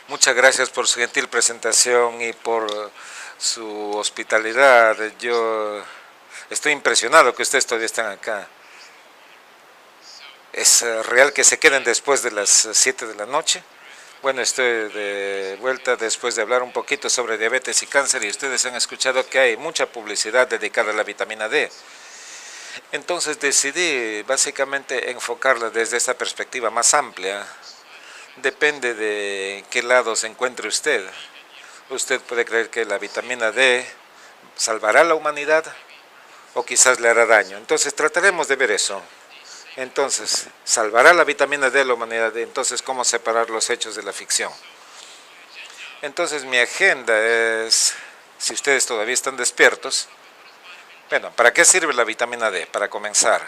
Muchas gracias por su gentil presentación y por su hospitalidad. Yo estoy impresionado que ustedes todavía están acá. ¿Es real que se queden después de las 7 de la noche? Bueno, estoy de vuelta después de hablar un poquito sobre diabetes y cáncer y ustedes han escuchado que hay mucha publicidad dedicada a la vitamina D. Entonces decidí básicamente enfocarla desde esta perspectiva más amplia. Depende de qué lado se encuentre usted. Usted puede creer que la vitamina D salvará a la humanidad o quizás le hará daño. Entonces trataremos de ver eso. Entonces, ¿salvará la vitamina D a la humanidad? Entonces, ¿cómo separar los hechos de la ficción? Entonces, mi agenda es, si ustedes todavía están despiertos, bueno, ¿para qué sirve la vitamina D? Para comenzar,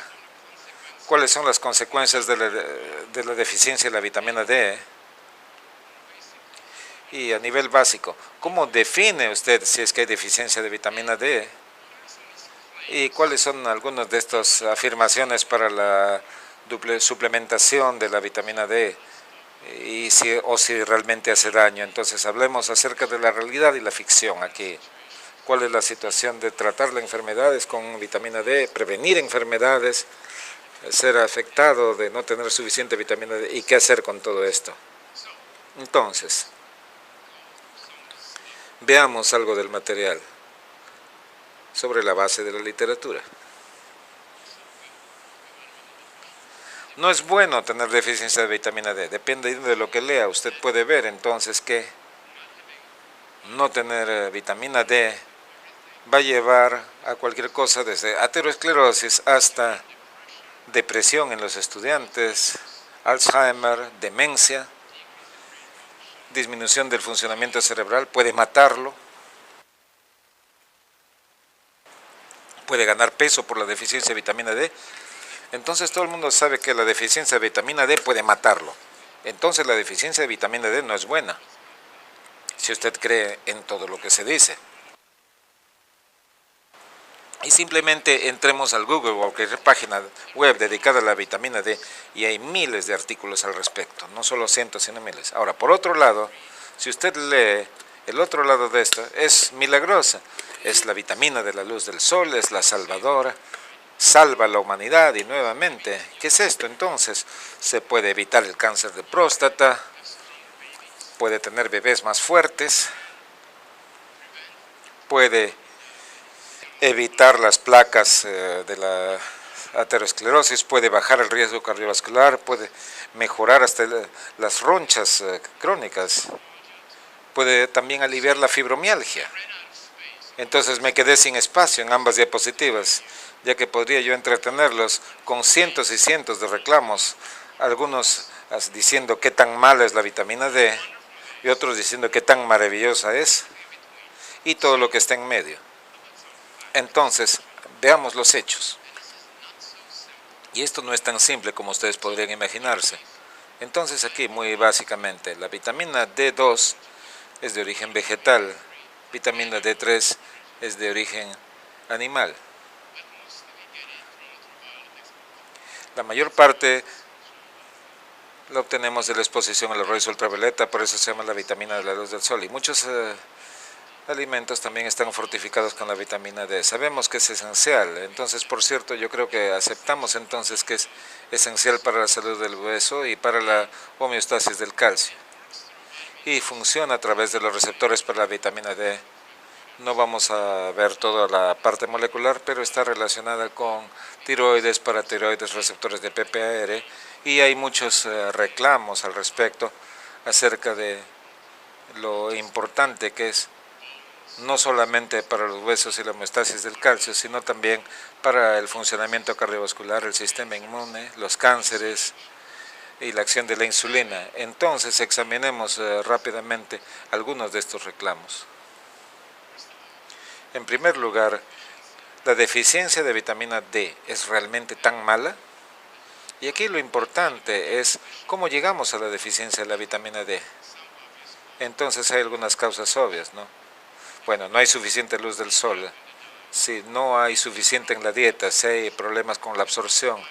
¿cuáles son las consecuencias de la deficiencia de la vitamina D? Y a nivel básico, ¿cómo define usted si es que hay deficiencia de vitamina D? ¿Y cuáles son algunas de estas afirmaciones para la suplementación de la vitamina D? Y si realmente hace daño. Entonces hablemos acerca de la realidad y la ficción aquí. ¿Cuál es la situación de tratar las enfermedades con vitamina D, prevenir enfermedades, ser afectado de no tener suficiente vitamina D y qué hacer con todo esto? Entonces, veamos algo del material sobre la base de la literatura. No es bueno tener deficiencia de vitamina D, depende de lo que lea. Usted puede ver entonces que no tener vitamina D va a llevar a cualquier cosa, desde aterosclerosis hasta depresión en los estudiantes, Alzheimer, demencia, disminución del funcionamiento cerebral, puede matarlo, puede ganar peso por la deficiencia de vitamina D. Entonces todo el mundo sabe que la deficiencia de vitamina D puede matarlo. Entonces la deficiencia de vitamina D no es buena, si usted cree en todo lo que se dice. Y simplemente entremos al Google o cualquier página web dedicada a la vitamina D y hay miles de artículos al respecto, no solo cientos, sino miles. Ahora, por otro lado, si usted lee el otro lado de esto, es milagrosa. Es la vitamina de la luz del sol, es la salvadora, salva a la humanidad y nuevamente, ¿qué es esto entonces? Se puede evitar el cáncer de próstata, puede tener bebés más fuertes, puede evitar las placas de la aterosclerosis, puede bajar el riesgo cardiovascular, puede mejorar hasta las ronchas crónicas, puede también aliviar la fibromialgia. Entonces me quedé sin espacio en ambas diapositivas, ya que podría yo entretenerlos con cientos y cientos de reclamos, algunos diciendo qué tan mala es la vitamina D y otros diciendo qué tan maravillosa es, y todo lo que está en medio. Entonces, veamos los hechos. Y esto no es tan simple como ustedes podrían imaginarse. Entonces aquí, muy básicamente, la vitamina D2 es de origen vegetal, vitamina D3 es de origen animal. La mayor parte la obtenemos de la exposición a los rayos ultravioleta, por eso se llama la vitamina de la luz del sol. Y muchos alimentos también están fortificados con la vitamina D. Sabemos que es esencial. Entonces, por cierto, yo creo que aceptamos entonces que es esencial para la salud del hueso y para la homeostasis del calcio. Y funciona a través de los receptores para la vitamina D. No vamos a ver toda la parte molecular, pero está relacionada con tiroides, paratiroides, receptores de PPAR, y hay muchos reclamos al respecto acerca de lo importante que es no solamente para los huesos y la homeostasis del calcio, sino también para el funcionamiento cardiovascular, el sistema inmune, los cánceres y la acción de la insulina. Entonces examinemos rápidamente algunos de estos reclamos. En primer lugar, ¿la deficiencia de vitamina D es realmente tan mala? Y aquí lo importante es cómo llegamos a la deficiencia de la vitamina D. Entonces hay algunas causas obvias, ¿no? Bueno, no hay suficiente luz del sol, si no hay suficiente en la dieta, si hay problemas con la absorción,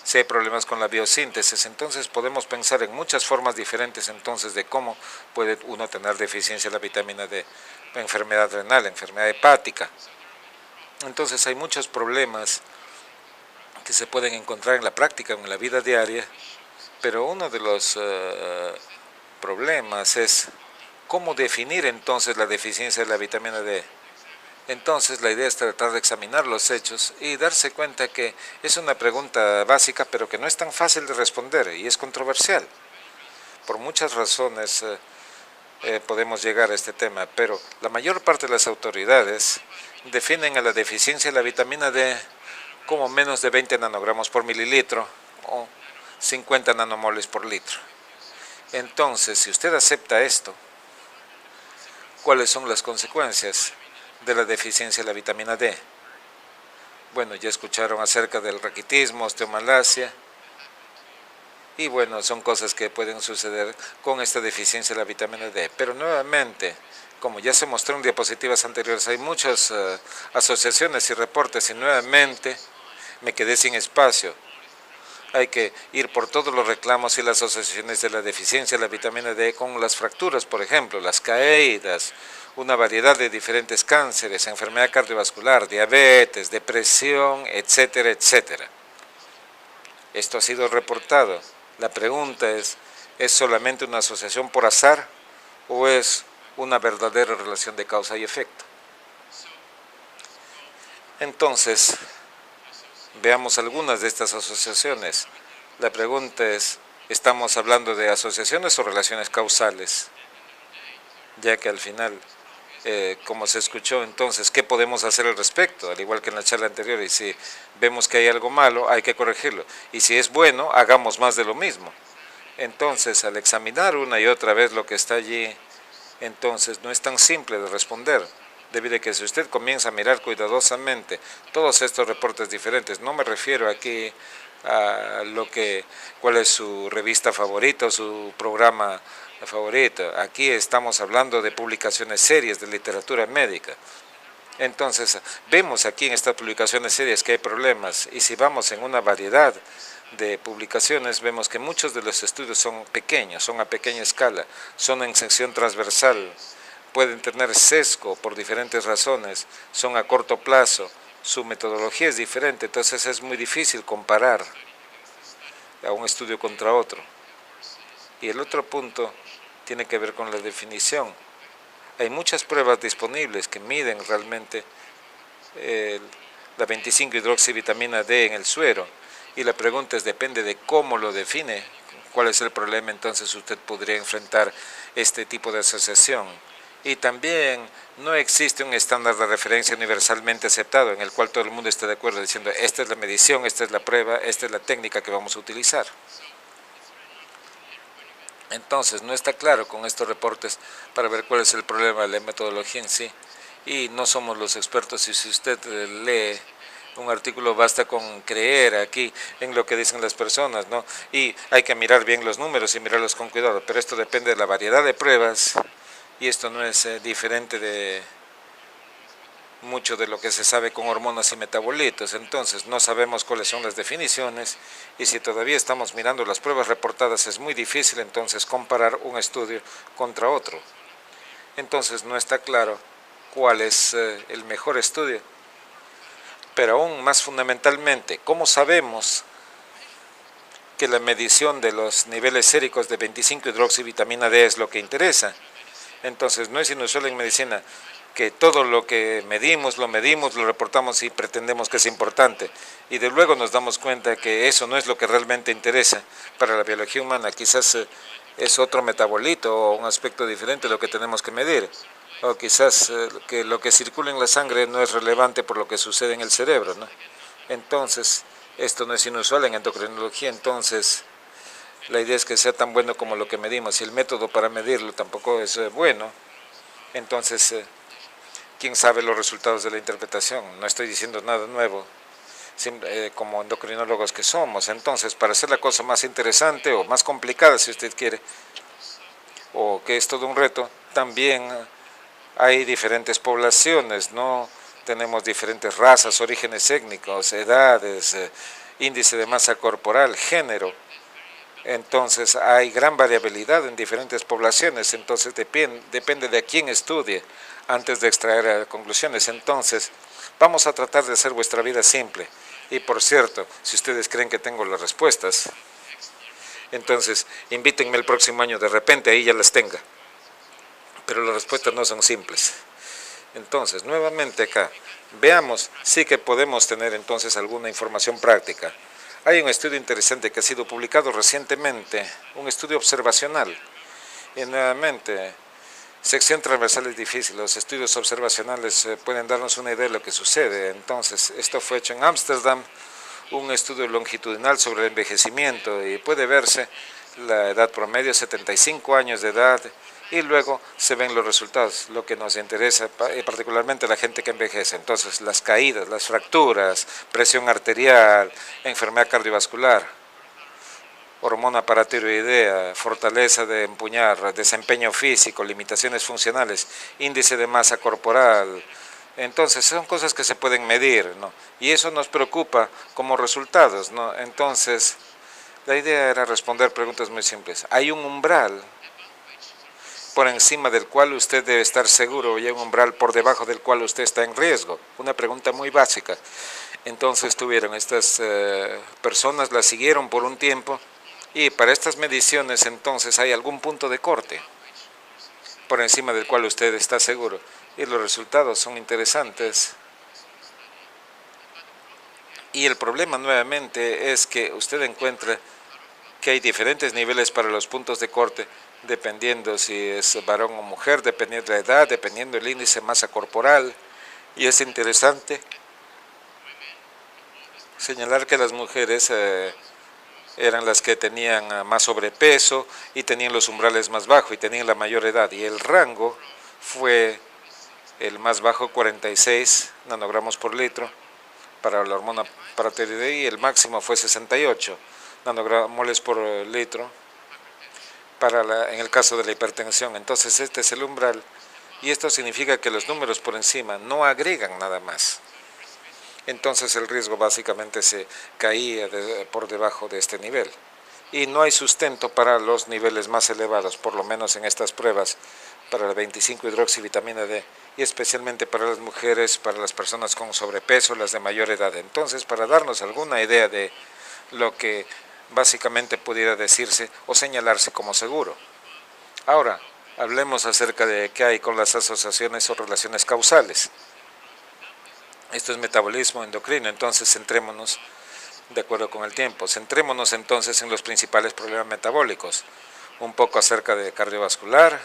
si hay problemas con la biosíntesis. Entonces podemos pensar en muchas formas diferentes entonces de cómo puede uno tener deficiencia de la vitamina D, enfermedad renal, enfermedad hepática. Entonces hay muchos problemas que se pueden encontrar en la práctica, en la vida diaria, pero uno de los problemas es cómo definir entonces la deficiencia de la vitamina D. Entonces la idea es tratar de examinar los hechos y darse cuenta que es una pregunta básica, pero que no es tan fácil de responder y es controversial. Por muchas razones podemos llegar a este tema, pero la mayor parte de las autoridades definen a la deficiencia de la vitamina D como menos de 20 nanogramos por mililitro o 50 nanomoles por litro. Entonces, si usted acepta esto, ¿cuáles son las consecuencias de la deficiencia de la vitamina D? Bueno, ya escucharon acerca del raquitismo, osteomalacia, y bueno, son cosas que pueden suceder con esta deficiencia de la vitamina D. Pero nuevamente, como ya se mostró en diapositivas anteriores, hay muchas asociaciones y reportes, y nuevamente me quedé sin espacio. Hay que ir por todos los reclamos y las asociaciones de la deficiencia de la vitamina D con las fracturas, por ejemplo, las caídas, una variedad de diferentes cánceres, enfermedad cardiovascular, diabetes, depresión, etcétera, etcétera. Esto ha sido reportado. La pregunta ¿es solamente una asociación por azar o es una verdadera relación de causa y efecto? Entonces, veamos algunas de estas asociaciones. La pregunta es, ¿estamos hablando de asociaciones o relaciones causales? Ya que al final, como se escuchó entonces, ¿qué podemos hacer al respecto? Al igual que en la charla anterior, y si vemos que hay algo malo, hay que corregirlo. Y si es bueno, hagamos más de lo mismo. Entonces, al examinar una y otra vez lo que está allí, entonces no es tan simple de responder. Debido a que si usted comienza a mirar cuidadosamente todos estos reportes diferentes, no me refiero aquí a cuál es su revista favorita o su programa favorito. Aquí estamos hablando de publicaciones serias de literatura médica. Entonces, vemos aquí en estas publicaciones serias que hay problemas, y si vamos en una variedad de publicaciones, vemos que muchos de los estudios son pequeños, son a pequeña escala, son en sección transversal, pueden tener sesgo por diferentes razones, son a corto plazo, su metodología es diferente, entonces es muy difícil comparar a un estudio contra otro. Y el otro punto tiene que ver con la definición. Hay muchas pruebas disponibles que miden realmente la 25-hidroxivitamina D en el suero, y la pregunta es, depende de cómo lo define, cuál es el problema, entonces usted podría enfrentar este tipo de asociación. Y también no existe un estándar de referencia universalmente aceptado en el cual todo el mundo esté de acuerdo diciendo, esta es la medición, esta es la prueba, esta es la técnica que vamos a utilizar. Entonces, no está claro con estos reportes para ver cuál es el problema de la metodología en sí. Y no somos los expertos, y si usted lee un artículo basta con creer aquí en lo que dicen las personas, ¿no? Y hay que mirar bien los números y mirarlos con cuidado, pero esto depende de la variedad de pruebas, y esto no es diferente de mucho de lo que se sabe con hormonas y metabolitos. Entonces no sabemos cuáles son las definiciones, y si todavía estamos mirando las pruebas reportadas es muy difícil entonces comparar un estudio contra otro. Entonces no está claro cuál es el mejor estudio. Pero aún más fundamentalmente, ¿cómo sabemos que la medición de los niveles séricos de 25-hidroxivitamina D es lo que interesa? Entonces no es inusual en medicina que todo lo que medimos, lo reportamos y pretendemos que es importante, y de luego nos damos cuenta que eso no es lo que realmente interesa para la biología humana. Quizás es otro metabolito o un aspecto diferente lo que tenemos que medir, o quizás que lo que circula en la sangre no es relevante por lo que sucede en el cerebro, ¿no? Entonces, esto no es inusual en endocrinología. Entonces, la idea es que sea tan bueno como lo que medimos. Si el método para medirlo tampoco es bueno, entonces, ¿quién sabe los resultados de la interpretación? No estoy diciendo nada nuevo, como endocrinólogos que somos. Entonces, para hacer la cosa más interesante o más complicada, si usted quiere, o que es todo un reto, también hay diferentes poblaciones, ¿no? Tenemos diferentes razas, orígenes étnicos, edades, índice de masa corporal, género. Entonces hay gran variabilidad en diferentes poblaciones, entonces depende de a quién estudie antes de extraer conclusiones. Entonces vamos a tratar de hacer vuestra vida simple. Y por cierto, si ustedes creen que tengo las respuestas, entonces invítenme el próximo año, de repente ahí ya las tenga. Pero las respuestas no son simples. Entonces, nuevamente acá, veamos si que podemos tener entonces alguna información práctica. Hay un estudio interesante que ha sido publicado recientemente, un estudio observacional. Y nuevamente, sección transversal es difícil, los estudios observacionales pueden darnos una idea de lo que sucede. Entonces, esto fue hecho en Ámsterdam, un estudio longitudinal sobre el envejecimiento, y puede verse la edad promedio, 75 años de edad, y luego se ven los resultados, lo que nos interesa, particularmente la gente que envejece. Entonces, las caídas, las fracturas, presión arterial, enfermedad cardiovascular, hormona paratiroidea, fortaleza de empuñar, desempeño físico, limitaciones funcionales, índice de masa corporal. Entonces, son cosas que se pueden medir, ¿no? Y eso nos preocupa como resultados, ¿no? Entonces, la idea era responder preguntas muy simples. Hay un umbral por encima del cual usted debe estar seguro, y hay un umbral por debajo del cual usted está en riesgo. Una pregunta muy básica. Entonces tuvieron estas personas, las siguieron por un tiempo, y para estas mediciones entonces hay algún punto de corte por encima del cual usted está seguro. Y los resultados son interesantes. Y el problema nuevamente es que usted encuentra que hay diferentes niveles para los puntos de corte, dependiendo si es varón o mujer, dependiendo de la edad, dependiendo del índice de masa corporal. Y es interesante señalar que las mujeres eran las que tenían más sobrepeso y tenían los umbrales más bajos y tenían la mayor edad. Y el rango fue el más bajo, 46 nanogramos por litro para la hormona paratiroidea, y el máximo fue 68 nanogramoles por litro en el caso de la hipertensión. Entonces este es el umbral, y esto significa que los números por encima no agregan nada más. Entonces el riesgo básicamente se caía por debajo de este nivel. Y no hay sustento para los niveles más elevados, por lo menos en estas pruebas, para la 25-hidroxivitamina D, y especialmente para las mujeres, para las personas con sobrepeso, las de mayor edad. Entonces, para darnos alguna idea de lo que básicamente pudiera decirse o señalarse como seguro. Ahora, hablemos acerca de qué hay con las asociaciones o relaciones causales. Esto es metabolismo endocrino, entonces centrémonos, de acuerdo con el tiempo, centrémonos entonces en los principales problemas metabólicos, un poco acerca de cardiovascular,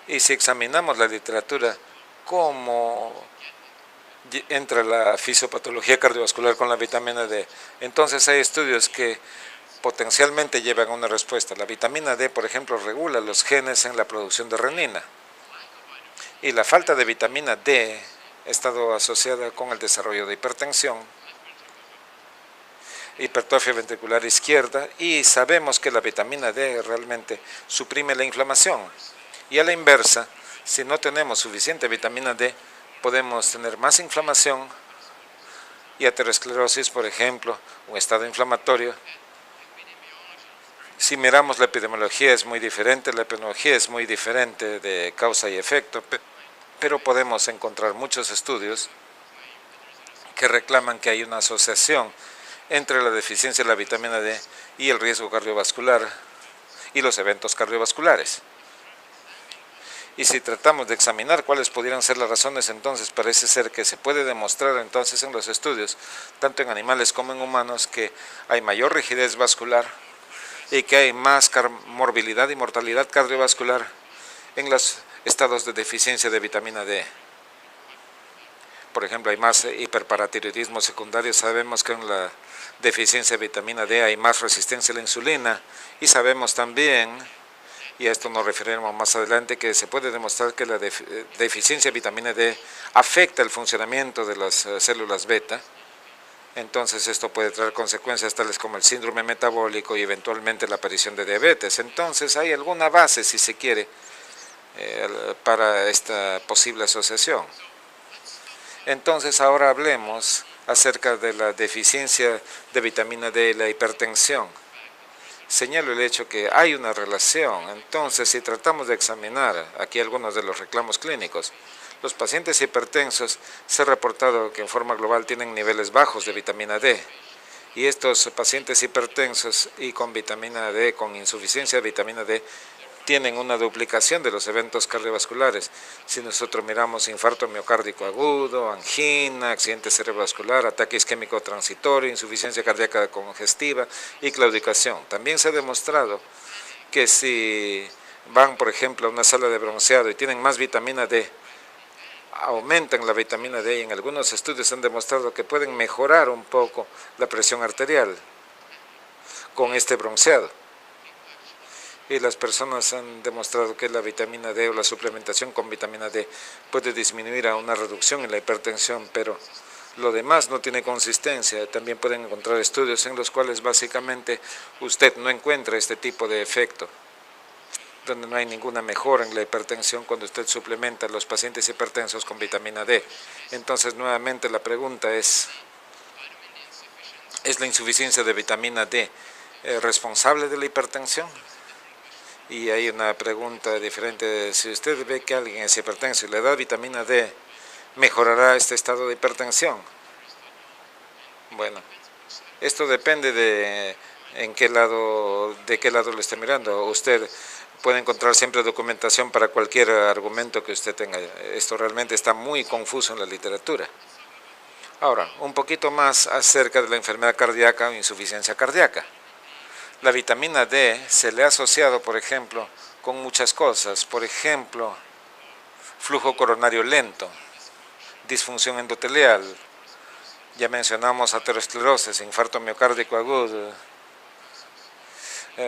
y si examinamos la literatura, cómo entra la fisiopatología cardiovascular con la vitamina D, entonces hay estudios que potencialmente llevan a una respuesta. La vitamina D, por ejemplo, regula los genes en la producción de renina, y la falta de vitamina D ha estado asociada con el desarrollo de hipertensión, hipertrofia ventricular izquierda, y sabemos que la vitamina D realmente suprime la inflamación. Y a la inversa, si no tenemos suficiente vitamina D, podemos tener más inflamación y aterosclerosis, por ejemplo, un estado inflamatorio. Si miramos la epidemiología es muy diferente, la epidemiología es muy diferente de causa y efecto, pero podemos encontrar muchos estudios que reclaman que hay una asociación entre la deficiencia de la vitamina D y el riesgo cardiovascular y los eventos cardiovasculares. Y si tratamos de examinar cuáles pudieran ser las razones, entonces parece ser que se puede demostrar entonces en los estudios, tanto en animales como en humanos, que hay mayor rigidez vascular y que hay más morbilidad y mortalidad cardiovascular en los estados de deficiencia de vitamina D. Por ejemplo, hay más hiperparatiroidismo secundario, sabemos que en la deficiencia de vitamina D hay más resistencia a la insulina, y sabemos también, y a esto nos referiremos más adelante, que se puede demostrar que la deficiencia de vitamina D afecta el funcionamiento de las células beta. Entonces esto puede traer consecuencias tales como el síndrome metabólico y eventualmente la aparición de diabetes. Entonces hay alguna base, si se quiere, para esta posible asociación. Entonces ahora hablemos acerca de la deficiencia de vitamina D y la hipertensión. Señalo el hecho que hay una relación. Entonces, si tratamos de examinar aquí algunos de los reclamos clínicos, los pacientes hipertensos se ha reportado que en forma global tienen niveles bajos de vitamina D. Y estos pacientes hipertensos y con vitamina D, con insuficiencia de vitamina D, tienen una duplicación de los eventos cardiovasculares. Si nosotros miramos infarto miocárdico agudo, angina, accidente cerebrovascular, ataque isquémico transitorio, insuficiencia cardíaca congestiva y claudicación. También se ha demostrado que si van, por ejemplo, a una sala de bronceado y tienen más vitamina D, aumentan la vitamina D y en algunos estudios han demostrado que pueden mejorar un poco la presión arterial con este bronceado. Y las personas han demostrado que la vitamina D o la suplementación con vitamina D puede disminuir a una reducción en la hipertensión, pero lo demás no tiene consistencia. También pueden encontrar estudios en los cuales básicamente usted no encuentra este tipo de efecto, donde no hay ninguna mejora en la hipertensión cuando usted suplementa a los pacientes hipertensos con vitamina D. Entonces, nuevamente la pregunta ¿es la insuficiencia de vitamina D responsable de la hipertensión? Y hay una pregunta diferente: si usted ve que alguien es hipertenso y le da vitamina D, ¿mejorará este estado de hipertensión? Bueno, esto depende de de qué lado lo esté mirando. Usted puede encontrar siempre documentación para cualquier argumento que usted tenga. Esto realmente está muy confuso en la literatura. Ahora, un poquito más acerca de la enfermedad cardíaca o insuficiencia cardíaca. La vitamina D se le ha asociado, por ejemplo, con muchas cosas. Por ejemplo, flujo coronario lento, disfunción endotelial, ya mencionamos aterosclerosis, infarto miocárdico agudo,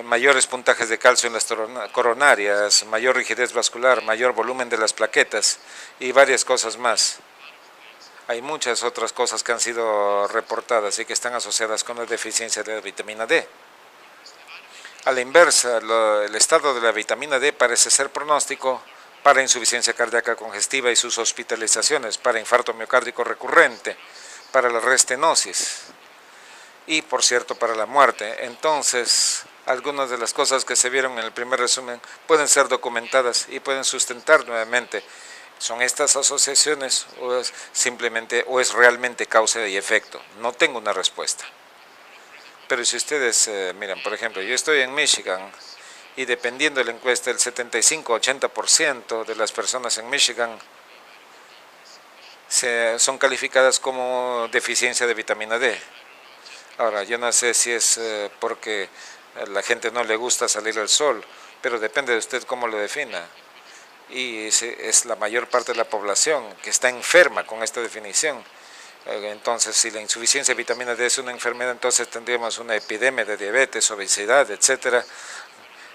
mayores puntajes de calcio en las coronarias, mayor rigidez vascular, mayor volumen de las plaquetas y varias cosas más. Hay muchas otras cosas que han sido reportadas y que están asociadas con la deficiencia de la vitamina D. A la inversa, el estado de la vitamina D parece ser pronóstico para insuficiencia cardíaca congestiva y sus hospitalizaciones, para infarto miocárdico recurrente, para la restenosis y, por cierto, para la muerte. Entonces, algunas de las cosas que se vieron en el primer resumen pueden ser documentadas y pueden sustentar nuevamente. ¿Son estas asociaciones o es realmente causa y efecto? No tengo una respuesta. Pero si ustedes miran, por ejemplo, yo estoy en Michigan y dependiendo de la encuesta, el 75-80% de las personas en Michigan son calificadas como deficiencia de vitamina D. Ahora, yo no sé si es porque a la gente no le gusta salir al sol, pero depende de usted cómo lo defina. Y es la mayor parte de la población que está enferma con esta definición. Entonces, si la insuficiencia de vitamina D es una enfermedad, entonces tendríamos una epidemia de diabetes, obesidad, etcétera.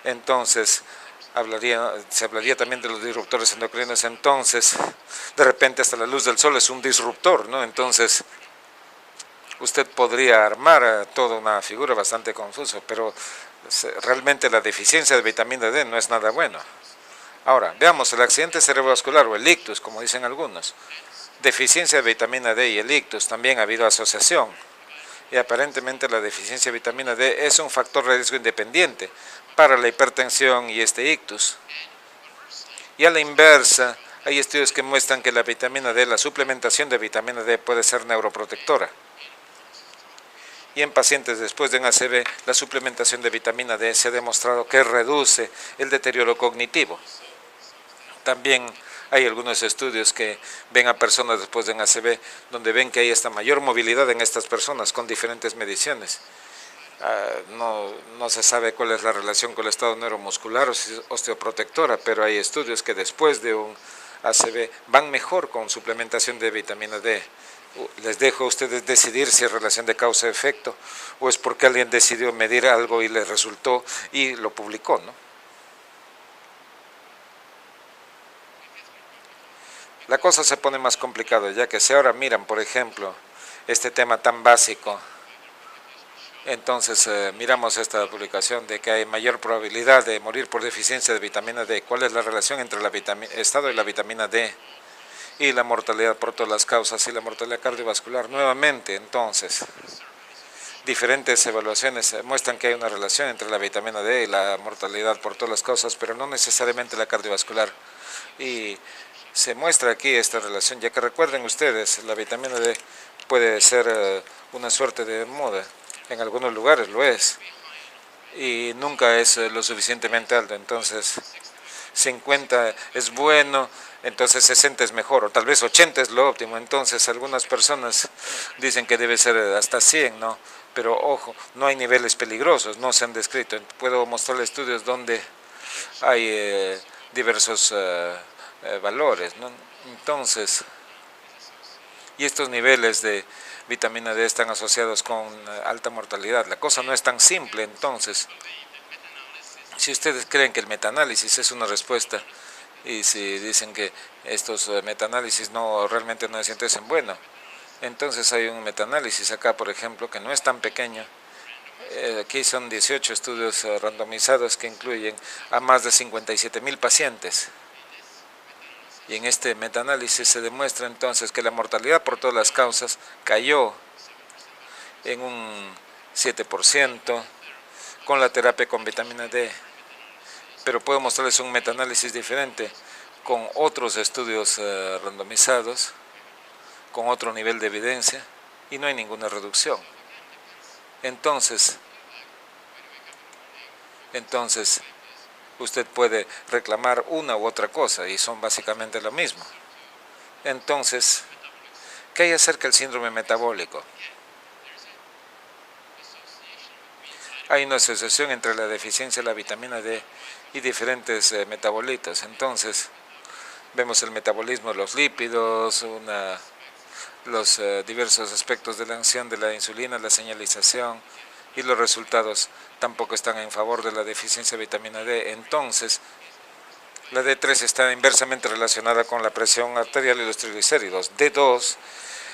Entonces, se hablaría también de los disruptores endocrinos. Entonces, de repente hasta la luz del sol es un disruptor, ¿no? Entonces, usted podría armar toda una figura bastante confusa, pero realmente la deficiencia de vitamina D no es nada bueno. Ahora, veamos el accidente cerebrovascular o el ictus, como dicen algunos. Deficiencia de vitamina D y el ictus, también ha habido asociación. Y aparentemente la deficiencia de vitamina D es un factor de riesgo independiente para la hipertensión y este ictus. Y a la inversa, hay estudios que muestran que la vitamina D, la suplementación de vitamina D puede ser neuroprotectora. Y en pacientes después de un ACV, la suplementación de vitamina D se ha demostrado que reduce el deterioro cognitivo. También hay algunos estudios que ven a personas después de un ACV, donde ven que hay esta mayor movilidad en estas personas con diferentes mediciones. No se sabe cuál es la relación con el estado neuromuscular o si es osteoprotectora, pero hay estudios que después de un ACV van mejor con suplementación de vitamina D. Les dejo a ustedes decidir si es relación de causa-efecto o es porque alguien decidió medir algo y le resultó y lo publicó, ¿no? La cosa se pone más complicada, ya que si ahora miran, por ejemplo, este tema tan básico, entonces miramos esta publicación de que hay mayor probabilidad de morir por deficiencia de vitamina D. ¿Cuál es la relación entre el estado de la vitamina D y la mortalidad por todas las causas y la mortalidad cardiovascular. Nuevamente, entonces, diferentes evaluaciones muestran que hay una relación entre la vitamina D y la mortalidad por todas las causas, pero no necesariamente la cardiovascular. Y se muestra aquí esta relación, ya que recuerden ustedes, la vitamina D puede ser una suerte de moda. En algunos lugares lo es. Y nunca es lo suficientemente alto. Entonces, 50 es bueno, entonces 60 es mejor, o tal vez 80 es lo óptimo. Entonces, algunas personas dicen que debe ser hasta 100, ¿no? Pero ojo, no hay niveles peligrosos, no se han descrito. Puedo mostrarle estudios donde hay diversos valores, ¿no? Entonces, y estos niveles de vitamina D están asociados con alta mortalidad. La cosa no es tan simple, entonces. Si ustedes creen que el metaanálisis es una respuesta y si dicen que estos metaanálisis realmente no se interesan, bueno, entonces hay un metaanálisis acá, por ejemplo, que no es tan pequeño. Aquí son 18 estudios randomizados que incluyen a más de 57,000 pacientes. Y en este metaanálisis se demuestra entonces que la mortalidad por todas las causas cayó en un 7% con la terapia con vitamina D. Pero puedo mostrarles un metaanálisis diferente con otros estudios randomizados, con otro nivel de evidencia, y no hay ninguna reducción. Entonces usted puede reclamar una u otra cosa y son básicamente lo mismo. Entonces, ¿qué hay acerca del síndrome metabólico? Hay una asociación entre la deficiencia de la vitamina D y diferentes metabolitos. Entonces, vemos el metabolismo de los lípidos, los diversos aspectos de la acción de la insulina, la señalización, y los resultados tampoco están en favor de la deficiencia de vitamina D. Entonces, la D3 está inversamente relacionada con la presión arterial y los triglicéridos. D2,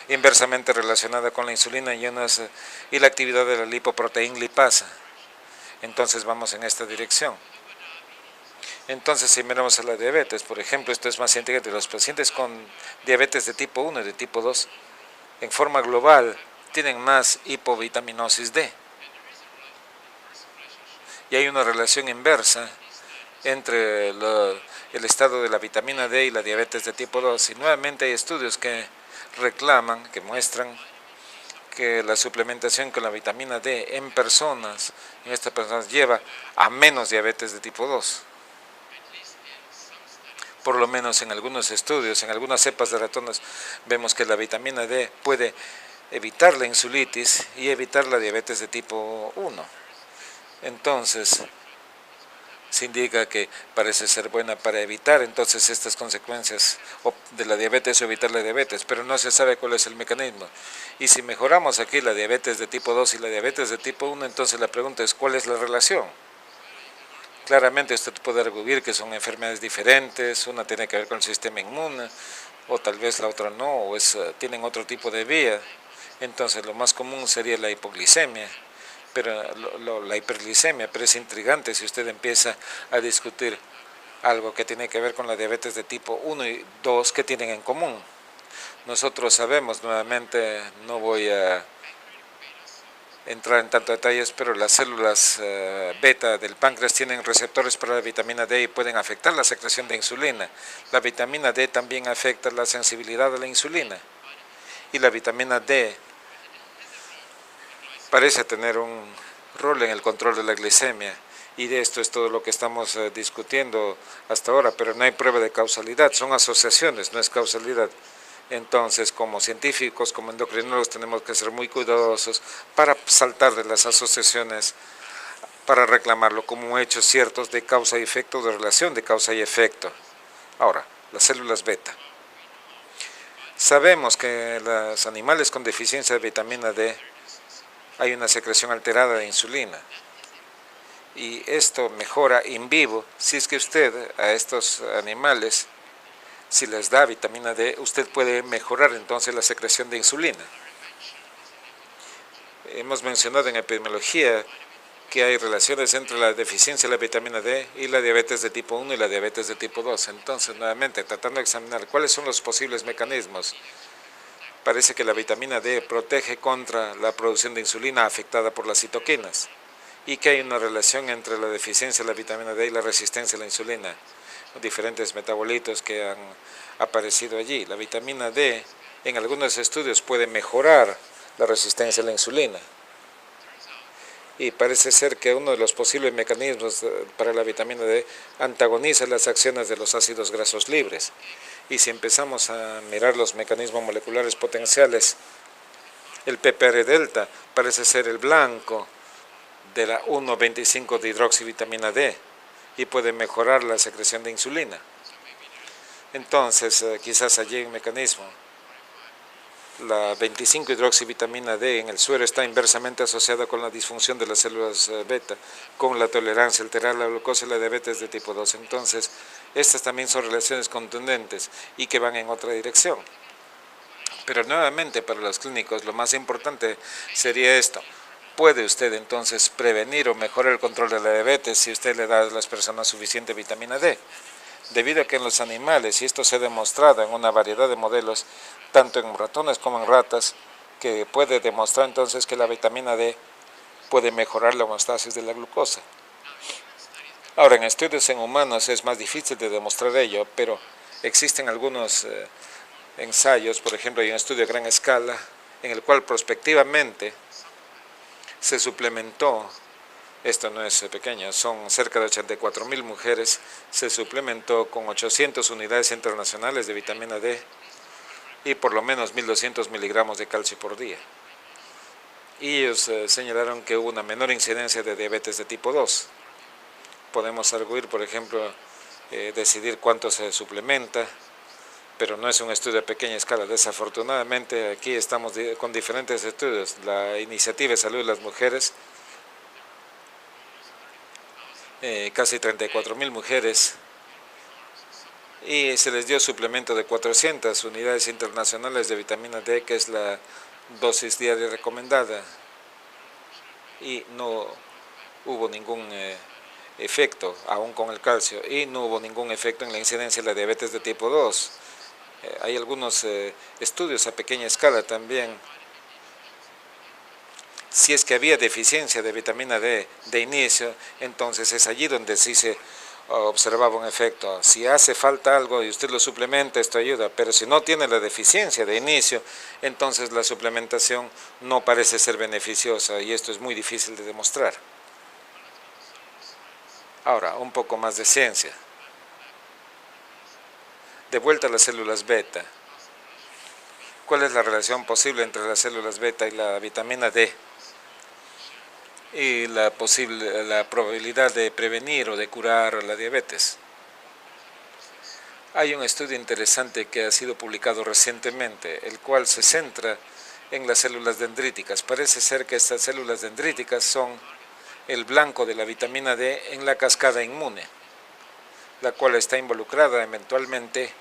inversamente relacionada con la insulina y la actividad de la lipoproteína lipasa. Entonces vamos en esta dirección. Entonces, si miramos a la diabetes, por ejemplo, esto es más integrante, los pacientes con diabetes de tipo 1 y de tipo 2, en forma global, tienen más hipovitaminosis D. Y hay una relación inversa entre el estado de la vitamina D y la diabetes de tipo 2. Y nuevamente hay estudios que reclaman, que muestran que la suplementación con la vitamina D en estas personas lleva a menos diabetes de tipo 2. Por lo menos en algunos estudios, en algunas cepas de ratones, vemos que la vitamina D puede evitar la insulitis y evitar la diabetes de tipo 1. Entonces, se indica que parece ser buena para evitar entonces estas consecuencias de la diabetes o evitar la diabetes, pero no se sabe cuál es el mecanismo. Y si mejoramos aquí la diabetes de tipo 2 y la diabetes de tipo 1, entonces la pregunta es ¿cuál es la relación? Claramente usted puede arguir que son enfermedades diferentes, una tiene que ver con el sistema inmune, o tal vez la otra no, o tienen otro tipo de vía. Entonces lo más común sería la hipoglicemia, pero la hiperglicemia, pero es intrigante si usted empieza a discutir algo que tiene que ver con la diabetes de tipo 1 y 2, ¿qué tienen en común? Nosotros sabemos, nuevamente, no voy a entrar en tantos detalles, pero las células beta del páncreas tienen receptores para la vitamina D y pueden afectar la secreción de insulina. La vitamina D también afecta la sensibilidad a la insulina. Y la vitamina D parece tener un rol en el control de la glicemia. Y de esto es todo lo que estamos discutiendo hasta ahora, pero no hay prueba de causalidad, son asociaciones, no es causalidad. Entonces, como científicos, como endocrinólogos, tenemos que ser muy cuidadosos para saltar de las asociaciones, para reclamarlo como hechos ciertos de causa y efecto, de relación de causa y efecto. Ahora, las células beta. Sabemos que en los animales con deficiencia de vitamina D hay una secreción alterada de insulina. Y esto mejora in vivo si es que usted a estos animales, si les da vitamina D, usted puede mejorar entonces la secreción de insulina. Hemos mencionado en epidemiología que hay relaciones entre la deficiencia de la vitamina D y la diabetes de tipo 1 y la diabetes de tipo 2. Entonces, nuevamente, tratando de examinar cuáles son los posibles mecanismos, parece que la vitamina D protege contra la producción de insulina afectada por las citoquinas y que hay una relación entre la deficiencia de la vitamina D y la resistencia a la insulina, diferentes metabolitos que han aparecido allí. La vitamina D en algunos estudios puede mejorar la resistencia a la insulina. Y parece ser que uno de los posibles mecanismos para la vitamina D antagoniza las acciones de los ácidos grasos libres. Y si empezamos a mirar los mecanismos moleculares potenciales, el PPR delta parece ser el blanco de la 1,25 de hidroxivitamina D y puede mejorar la secreción de insulina. Entonces, quizás allí hay un mecanismo. La 25-hidroxivitamina D en el suero está inversamente asociada con la disfunción de las células beta, con la tolerancia alterada a la glucosa y la diabetes de tipo 2. Entonces, estas también son relaciones contundentes y que van en otra dirección. Pero nuevamente, para los clínicos, lo más importante sería esto. ¿Puede usted entonces prevenir o mejorar el control de la diabetes si usted le da a las personas suficiente vitamina D? Debido a que en los animales, y esto se ha demostrado en una variedad de modelos, tanto en ratones como en ratas, que puede demostrar entonces que la vitamina D puede mejorar la homeostasis de la glucosa. Ahora, en estudios en humanos es más difícil de demostrar ello, pero existen algunos ensayos, por ejemplo, hay un estudio a gran escala, en el cual prospectivamente se suplementó. Esto no es pequeño, son cerca de 84.000 mujeres, se suplementó con 800 unidades internacionales de vitamina D y por lo menos 1.200 miligramos de calcio por día. Y ellos señalaron que hubo una menor incidencia de diabetes de tipo 2. Podemos arguir, por ejemplo, decidir cuánto se suplementa, pero no es un estudio a pequeña escala. Desafortunadamente aquí estamos con diferentes estudios. La Iniciativa de Salud de las Mujeres, casi 34.000 mujeres, y se les dio suplemento de 400 unidades internacionales de vitamina D, que es la dosis diaria recomendada, y no hubo ningún efecto, aún con el calcio, y no hubo ningún efecto en la incidencia de la diabetes de tipo 2. Hay algunos estudios a pequeña escala también. Si es que había deficiencia de vitamina D de inicio, entonces es allí donde sí se observaba un efecto. Si hace falta algo y usted lo suplementa, esto ayuda, pero si no tiene la deficiencia de inicio, entonces la suplementación no parece ser beneficiosa y esto es muy difícil de demostrar. Ahora, un poco más de ciencia. De vuelta a las células beta. ¿Cuál es la relación posible entre las células beta y la vitamina D? Y la probabilidad de prevenir o de curar la diabetes. Hay un estudio interesante que ha sido publicado recientemente, el cual se centra en las células dendríticas. Parece ser que estas células dendríticas son el blanco de la vitamina D en la cascada inmune, la cual está involucrada eventualmente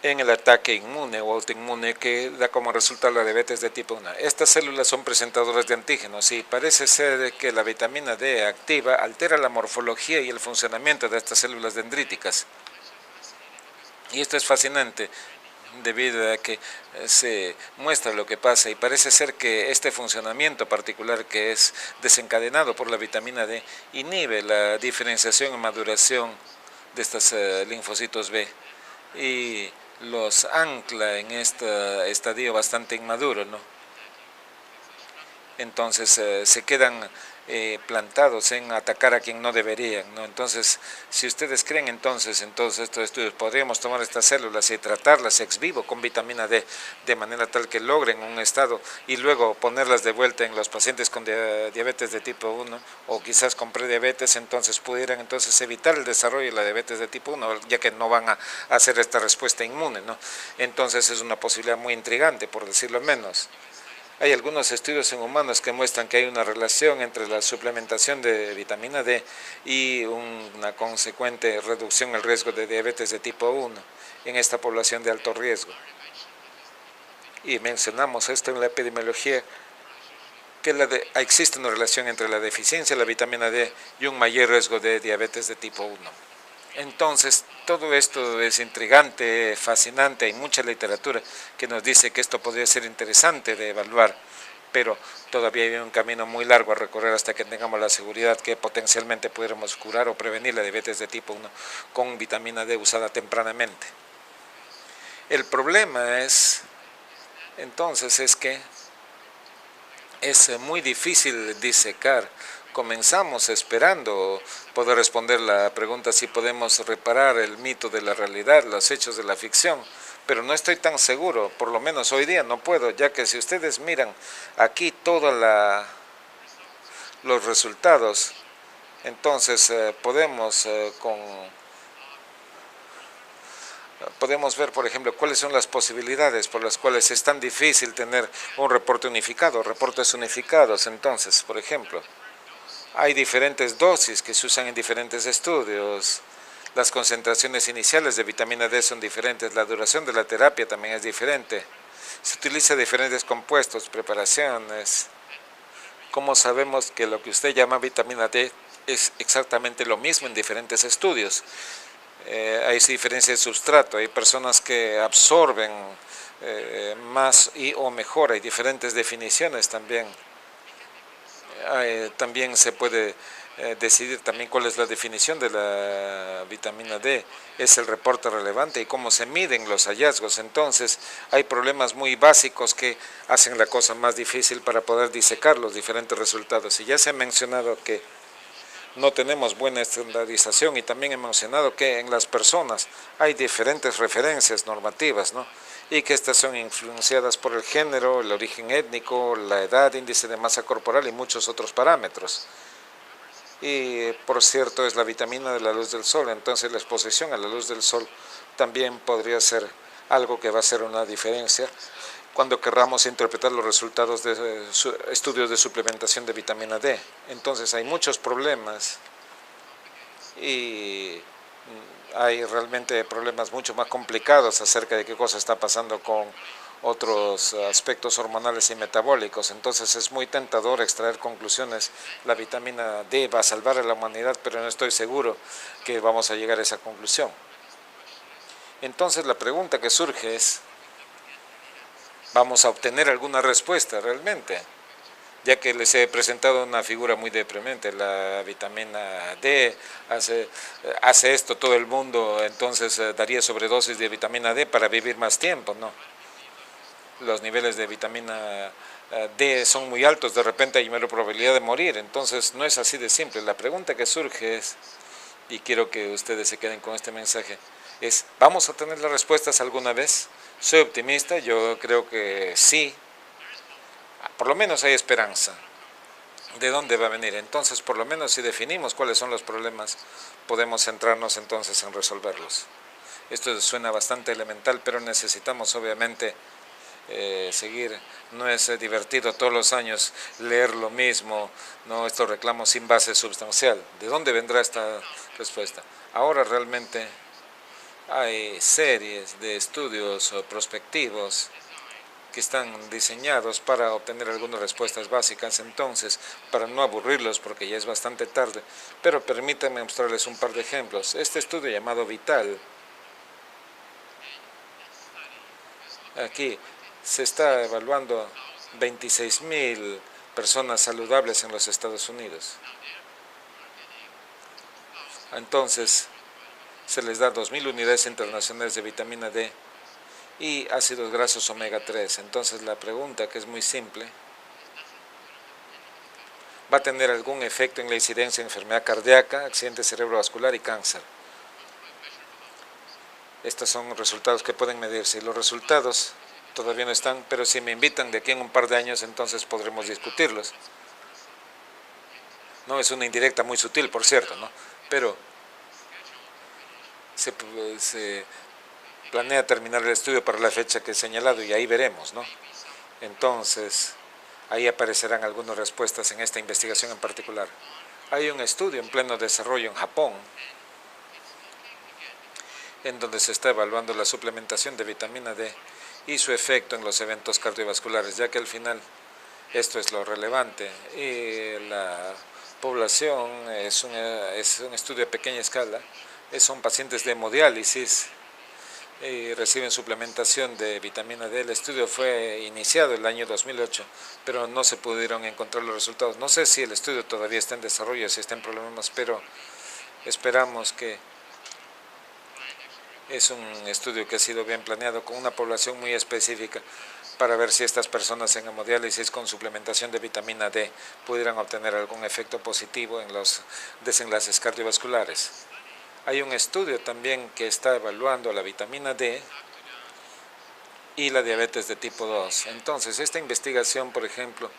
en el ataque inmune o autoinmune que da como resultado la diabetes de tipo 1. Estas células son presentadoras de antígenos y parece ser que la vitamina D activa altera la morfología y el funcionamiento de estas células dendríticas. Y esto es fascinante debido a que se muestra lo que pasa y parece ser que este funcionamiento particular que es desencadenado por la vitamina D inhibe la diferenciación y maduración de estos linfocitos B y los ancla en este estadio bastante inmaduro, ¿no? Entonces se quedan plantados en atacar a quien no deberían, ¿no? Entonces, si ustedes creen entonces en todos estos estudios, podríamos tomar estas células y tratarlas ex vivo con vitamina D, de manera tal que logren un estado y luego ponerlas de vuelta en los pacientes con diabetes de tipo 1 o quizás con prediabetes, entonces pudieran entonces evitar el desarrollo de la diabetes de tipo 1, ya que no van a hacer esta respuesta inmune, ¿no? Entonces es una posibilidad muy intrigante, por decirlo menos. Hay algunos estudios en humanos que muestran que hay una relación entre la suplementación de vitamina D y una consecuente reducción del riesgo de diabetes de tipo 1 en esta población de alto riesgo. Y mencionamos esto en la epidemiología que existe una relación entre la deficiencia de la vitamina D y un mayor riesgo de diabetes de tipo 1. Entonces, todo esto es intrigante, fascinante, hay mucha literatura que nos dice que esto podría ser interesante de evaluar, pero todavía hay un camino muy largo a recorrer hasta que tengamos la seguridad que potencialmente pudiéramos curar o prevenir la diabetes de tipo 1 con vitamina D usada tempranamente. El problema es, entonces, es que es muy difícil disecar. Comenzamos esperando poder responder la pregunta si podemos reparar el mito de la realidad, los hechos de la ficción, pero no estoy tan seguro, por lo menos hoy día no puedo, ya que si ustedes miran aquí todos los resultados, entonces podemos ver, por ejemplo, cuáles son las posibilidades por las cuales es tan difícil tener un reporte unificado, reportes unificados. Entonces, por ejemplo, hay diferentes dosis que se usan en diferentes estudios, las concentraciones iniciales de vitamina D son diferentes, la duración de la terapia también es diferente, se utiliza diferentes compuestos, preparaciones. ¿Cómo sabemos que lo que usted llama vitamina D es exactamente lo mismo en diferentes estudios? Hay diferencia de sustrato, hay personas que absorben más o mejor, hay diferentes definiciones también. También se puede decidir también cuál es la definición de la vitamina D, es el reporte relevante y cómo se miden los hallazgos. Entonces hay problemas muy básicos que hacen la cosa más difícil para poder disecar los diferentes resultados. Y ya se ha mencionado que no tenemos buena estandarización y también he mencionado que en las personas hay diferentes referencias normativas, ¿no? Y que estas son influenciadas por el género, el origen étnico, la edad, índice de masa corporal y muchos otros parámetros. Y por cierto es la vitamina de la luz del sol, entonces la exposición a la luz del sol también podría ser algo que va a hacer una diferencia cuando querramos interpretar los resultados de estudios de suplementación de vitamina D. Entonces hay muchos problemas y hay realmente problemas mucho más complicados acerca de qué cosa está pasando con otros aspectos hormonales y metabólicos. Entonces es muy tentador extraer conclusiones. La vitamina D va a salvar a la humanidad, pero no estoy seguro que vamos a llegar a esa conclusión. Entonces la pregunta que surge es, ¿vamos a obtener alguna respuesta realmente? Ya que les he presentado una figura muy deprimente, la vitamina D hace esto todo el mundo, entonces daría sobredosis de vitamina D para vivir más tiempo, ¿no? Los niveles de vitamina D son muy altos, de repente hay mayor probabilidad de morir, entonces no es así de simple. La pregunta que surge es, y quiero que ustedes se queden con este mensaje, es, ¿vamos a tener las respuestas alguna vez? Soy optimista, yo creo que sí, por lo menos hay esperanza. ¿De dónde va a venir? Entonces, por lo menos si definimos cuáles son los problemas, podemos centrarnos entonces en resolverlos. Esto suena bastante elemental, pero necesitamos obviamente seguir. No es divertido todos los años leer lo mismo, no, estos reclamos sin base sustancial. ¿De dónde vendrá esta respuesta? Ahora realmente hay series de estudios prospectivos que están diseñados para obtener algunas respuestas básicas. Entonces, para no aburrirlos porque ya es bastante tarde, pero permítanme mostrarles un par de ejemplos. Este estudio llamado Vital, aquí se está evaluando 26,000 personas saludables en los Estados Unidos. Entonces, se les da 2,000 unidades internacionales de vitamina D y ácidos grasos omega 3. Entonces la pregunta, que es muy simple, ¿va a tener algún efecto en la incidencia de enfermedad cardíaca, accidente cerebrovascular y cáncer? Estos son resultados que pueden medirse y los resultados todavía no están, pero si me invitan de aquí en un par de años, entonces podremos discutirlos. No es una indirecta muy sutil, por cierto, ¿no? Pero se planea terminar el estudio para la fecha que he señalado y ahí veremos, ¿no? Entonces, ahí aparecerán algunas respuestas en esta investigación en particular. Hay un estudio en pleno desarrollo en Japón, en donde se está evaluando la suplementación de vitamina D y su efecto en los eventos cardiovasculares, ya que al final Esto es lo relevante. Y la población es un estudio a pequeña escala. Son pacientes de hemodiálisis y reciben suplementación de vitamina D. El estudio fue iniciado el año 2008, pero no se pudieron encontrar los resultados. No sé si el estudio todavía está en desarrollo, si está en problemas, pero esperamos que es un estudio que ha sido bien planeado con una población muy específica para ver si estas personas en hemodiálisis con suplementación de vitamina D pudieran obtener algún efecto positivo en los desenlaces cardiovasculares. Hay un estudio también que está evaluando la vitamina D y la diabetes de tipo 2. Entonces, esta investigación, por ejemplo,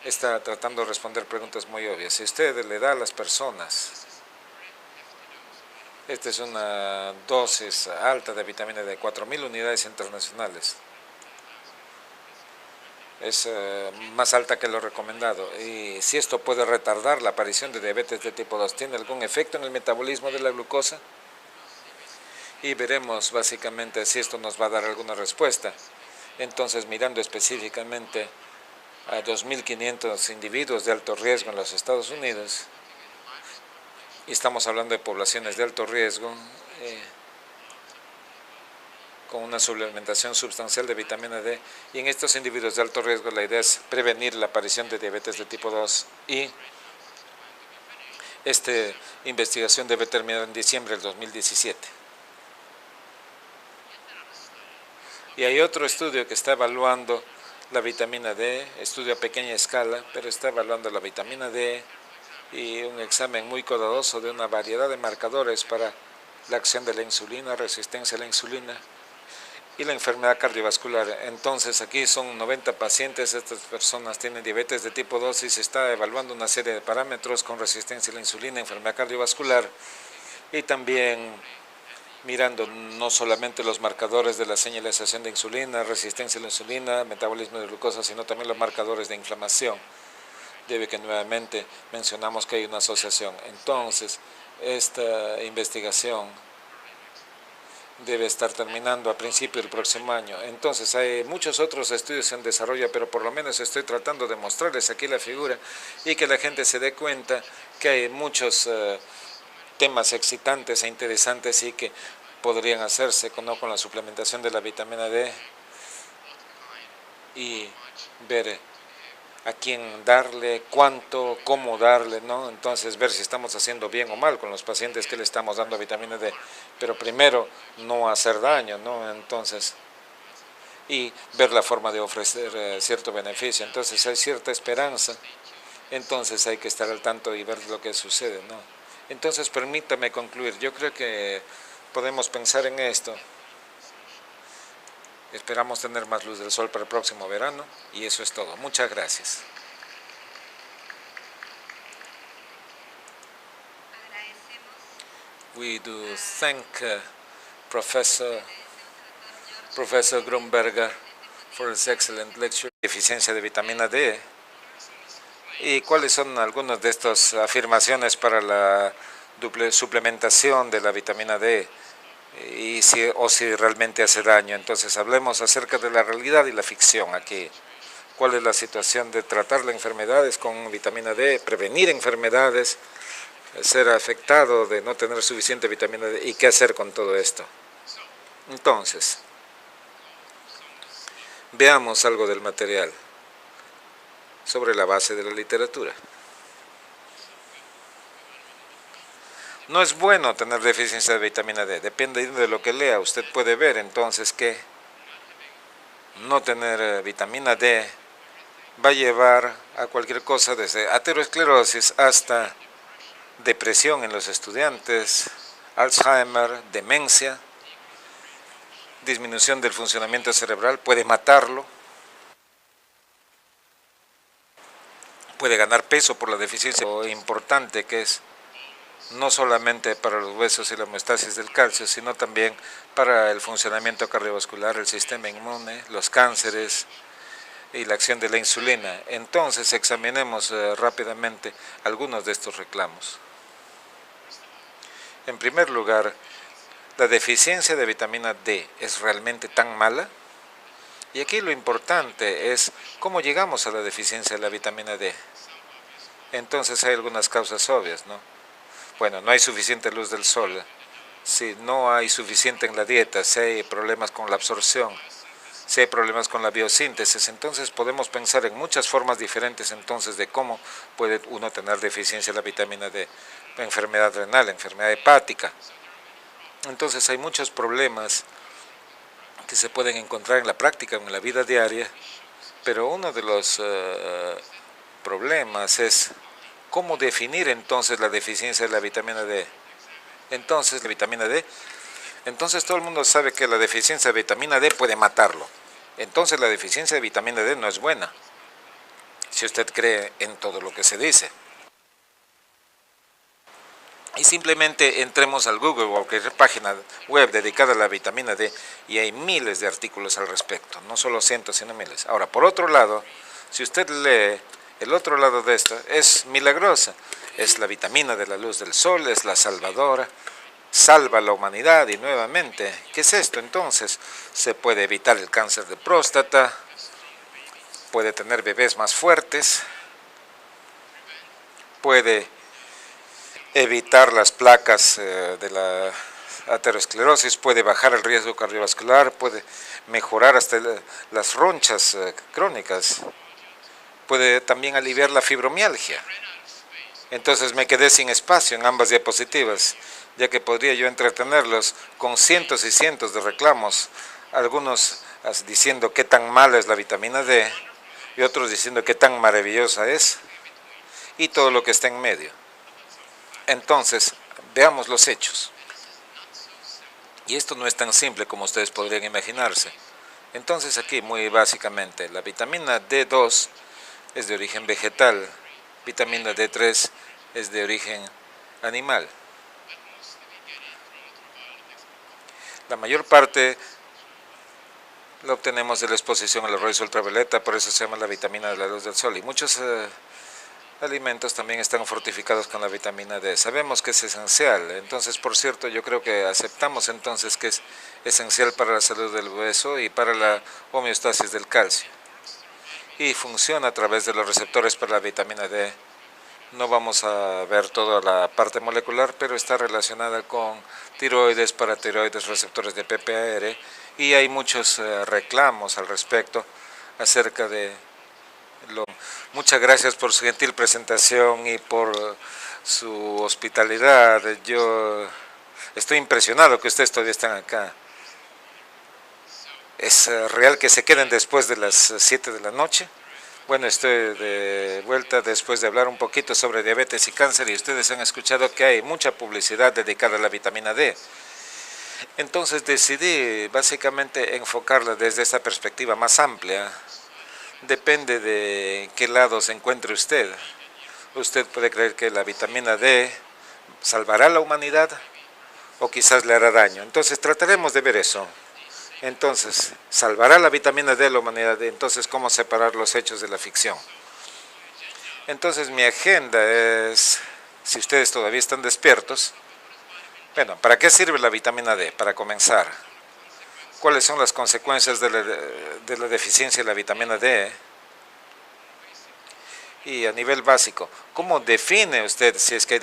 está tratando de responder preguntas muy obvias. Si usted le da a las personas, esta es una dosis alta de vitamina D, 4.000 unidades internacionales, es más alta que lo recomendado, y si esto puede retardar la aparición de diabetes de tipo 2, ¿tiene algún efecto en el metabolismo de la glucosa? Y veremos básicamente si esto nos va a dar alguna respuesta. Entonces, mirando específicamente a 2.500 individuos de alto riesgo en los Estados Unidos, y estamos hablando de poblaciones de alto riesgo, con una suplementación sustancial de vitamina D, y en estos individuos de alto riesgo la idea es prevenir la aparición de diabetes de tipo 2, y esta investigación debe terminar en diciembre del 2017. Y hay otro estudio que está evaluando la vitamina D, estudio a pequeña escala, pero está evaluando la vitamina D y un examen muy cuidadoso de una variedad de marcadores para la acción de la insulina, resistencia a la insulina y la enfermedad cardiovascular. Entonces aquí son 90 pacientes, estas personas tienen diabetes de tipo 2 y se está evaluando una serie de parámetros con resistencia a la insulina, enfermedad cardiovascular, y también mirando no solamente los marcadores de la señalización de insulina, resistencia a la insulina, metabolismo de glucosa, sino también los marcadores de inflamación. Debe que nuevamente mencionamos que hay una asociación. Entonces, esta investigación debe estar terminando a principios del próximo año. Entonces, hay muchos otros estudios en desarrollo, pero por lo menos estoy tratando de mostrarles aquí la figura y que la gente se dé cuenta que hay muchos temas excitantes e interesantes y que podrían hacerse con la suplementación de la vitamina D, y ver a quién darle, cuánto, cómo darle, ¿no? Entonces ver si estamos haciendo bien o mal con los pacientes que le estamos dando vitamina D, pero primero no hacer daño, ¿no? Entonces, y ver la forma de ofrecer cierto beneficio. Entonces hay cierta esperanza, entonces hay que estar al tanto y ver lo que sucede, ¿no? Entonces permítame concluir, yo creo que podemos pensar en esto. Esperamos tener más luz del sol para el próximo verano, y eso es todo. Muchas gracias. We do thank Professor Grunberger for his excellent lecture. Deficiencia de vitamina D. ¿Y cuáles son algunas de estas afirmaciones para la suplementación de la vitamina D? Y si realmente hace daño. Entonces hablemos acerca de la realidad y la ficción aquí. ¿Cuál es la situación de tratar las enfermedades con vitamina D, prevenir enfermedades, ser afectado de no tener suficiente vitamina D, y qué hacer con todo esto? Entonces, veamos algo del material sobre la base de la literatura. No es bueno tener deficiencia de vitamina D, depende de lo que lea. Usted puede ver entonces que no tener vitamina D va a llevar a cualquier cosa, desde aterosclerosis hasta depresión en los estudiantes, Alzheimer, demencia, disminución del funcionamiento cerebral, puede matarlo, puede ganar peso por la deficiencia. Lo importante que es no solamente para los huesos y la homeostasis del calcio, sino también para el funcionamiento cardiovascular, el sistema inmune, los cánceres y la acción de la insulina. Entonces examinemos rápidamente algunos de estos reclamos. En primer lugar, ¿la deficiencia de vitamina D es realmente tan mala? Y aquí lo importante es cómo llegamos a la deficiencia de la vitamina D. Entonces hay algunas causas obvias, ¿no? Bueno, no hay suficiente luz del sol, si no hay suficiente en la dieta, si hay problemas con la absorción, si hay problemas con la biosíntesis, entonces podemos pensar en muchas formas diferentes entonces de cómo puede uno tener deficiencia de la vitamina D, enfermedad renal, enfermedad hepática. Entonces hay muchos problemas que se pueden encontrar en la práctica, en la vida diaria, pero uno de los problemas es cómo definir entonces la deficiencia de la vitamina D. Entonces, la vitamina D, entonces todo el mundo sabe que la deficiencia de vitamina D puede matarlo. Entonces la deficiencia de vitamina D no es buena, si usted cree en todo lo que se dice. Y simplemente entremos al Google o cualquier página web dedicada a la vitamina D y hay miles de artículos al respecto, no solo cientos, sino miles. Ahora, por otro lado, si usted lee el otro lado de esto, es milagrosa. Es la vitamina de la luz del sol, es la salvadora, salva a la humanidad y nuevamente, ¿qué es esto? Entonces, se puede evitar el cáncer de próstata, puede tener bebés más fuertes, puede evitar las placas de la aterosclerosis, puede bajar el riesgo cardiovascular, puede mejorar hasta las ronchas crónicas, puede también aliviar la fibromialgia. Entonces me quedé sin espacio en ambas diapositivas, ya que podría yo entretenerlos con cientos y cientos de reclamos, algunos diciendo qué tan mala es la vitamina D y otros diciendo qué tan maravillosa es, y todo lo que está en medio. Entonces, veamos los hechos. Y esto no es tan simple como ustedes podrían imaginarse. Entonces aquí, muy básicamente, la vitamina D2 es de origen vegetal, vitamina D3 es de origen animal. La mayor parte la obtenemos de la exposición a los rayos ultravioleta, por eso se llama la vitamina de la luz del sol. Y muchos alimentos también están fortificados con la vitamina D. Sabemos que es esencial, entonces, por cierto, yo creo que aceptamos entonces que es esencial para la salud del hueso y para la homeostasis del calcio. Y funciona a través de los receptores para la vitamina D. No vamos a ver toda la parte molecular, pero está relacionada con tiroides, paratiroides, receptores de PPAR, y hay muchos reclamos al respecto acerca de Muchas gracias por su gentil presentación y por su hospitalidad. Yo estoy impresionado que ustedes todavía están acá. ¿Es real que se queden después de las 7 de la noche? Bueno, estoy de vuelta después de hablar un poquito sobre diabetes y cáncer y ustedes han escuchado que hay mucha publicidad dedicada a la vitamina D. Entonces decidí básicamente enfocarla desde esta perspectiva más amplia. Depende de qué lado se encuentre usted. Usted puede creer que la vitamina D salvará a la humanidad o quizás le hará daño. Entonces trataremos de ver eso. Entonces, ¿salvará la vitamina D a la humanidad? Entonces, ¿cómo separar los hechos de la ficción? Entonces, mi agenda es, si ustedes todavía están despiertos, bueno, ¿para qué sirve la vitamina D? Para comenzar, ¿cuáles son las consecuencias de la deficiencia de la vitamina D? Y a nivel básico, ¿cómo define usted si es que hay